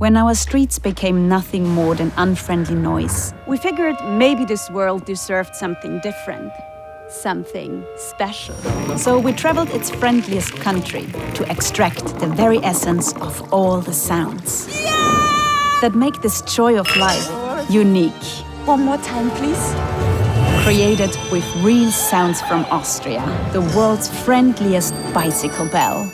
when our streets became nothing more than unfriendly noise. We figured maybe this world deserved something different, something special. So we traveled its friendliest country to extract the very essence of all the sounds that make this joy of life unique. One more time, please. Created with real sounds from Austria, the world's friendliest bicycle bell.